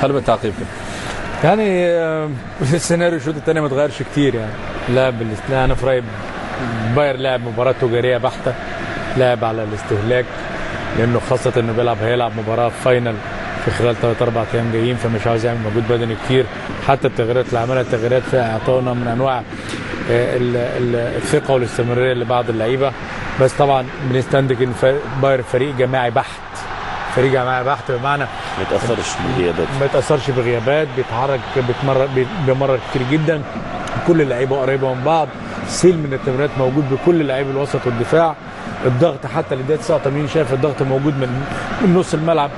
هل بالتعقيب كده يعني السيناريو الشوط الثاني ما اتغيرش كتير يعني. انا في رايي باير لعب مباراه تجاريه بحته، لعب على الاستهلاك، لانه خاصه انه هيلعب مباراه فاينل في خلال 3-4 ايام جايين، فمش عاوز يعمل مجهود بدني كتير. حتى التغييرات اللي عملها التغييرات فيها اعطانا من انواع الثقه والاستمراريه لبعض اللعيبه. بس طبعا بنستنتج ان باير فريق جماعي بحت، فريق جماعي بحت بمعنى ما يتاثرش بغيابات، بيتحرك، بيمرر كتير جدا، كل اللعيبه قريبه من بعض، سيل من التمريرات موجود بكل لعيب الوسط والدفاع. الضغط حتى لدقيقه 89 شايف الضغط موجود من نص الملعب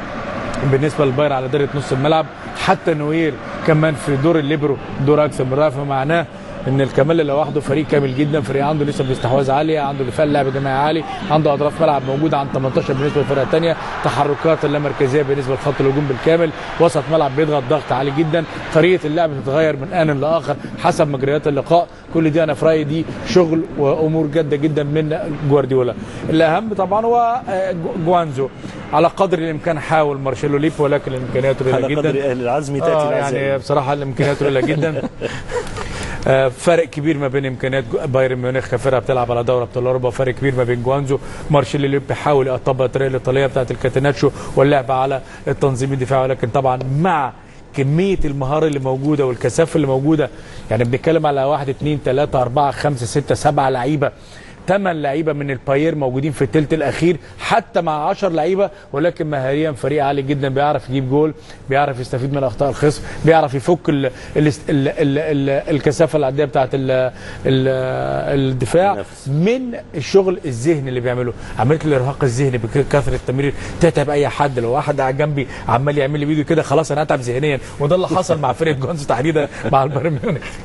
بالنسبه للباير على دايره نص الملعب. حتى نوير كمان في دور الليبرو دور اكثر من رائع، فمعناه ان الكمال لوحده فريق كامل جدا، فريق عنده نسب استحواذ عاليه، عنده دفاع لعب جماعي عالي، عنده اطراف ملعب موجوده عن 18 بالنسبه للفرقه الثانيه، تحركات اللامركزيه بالنسبه لخط الهجوم بالكامل، وسط ملعب بيضغط ضغط عالي جدا، طريقه اللعب بتتغير من ان لاخر حسب مجريات اللقاء. كل دي انا في رايي دي شغل وامور جاده جدا من جوارديولا. الاهم طبعا هو جوانزو، على قدر الامكان حاول مارشيلو ليبو، ولكن الامكانيات قليله جدا، على قدر اهل العزم تاتي يعني بصراحه الامكانيات قليله جدا. فرق كبير ما بين امكانيات بايرن ميونخ كفرقه بتلعب على دوري ابطال اوروبا، فرق كبير ما بين جوانزو. مارشيلو ليب بيحاول يطبق الطريقه الايطاليه بتاعت الكاتيناتشو واللعب على التنظيم الدفاعي، ولكن طبعا مع كميه المهاره اللي موجوده والكثافه اللي موجوده، يعني بنتكلم على 1 2 3 4 5 6 7 لعيبه، 8 لعيبه من الباير موجودين في الثلث الاخير، حتى مع 10 لعيبه، ولكن مهاريا فريق عالي جدا، بيعرف يجيب جول، بيعرف يستفيد من اخطاء الخصم، بيعرف يفك الكثافه العاديه بتاعه الدفاع من الشغل الذهني اللي بيعمله. عمليه الارهاق الذهني بكثره التمرير تتعب اي حد. لو واحد قاعد جنبي عمال يعمل لي فيديو كده خلاص انا اتعب ذهنيا، وده اللي حصل مع فرقه جوانزو تحديدا مع البايرن ميونخ.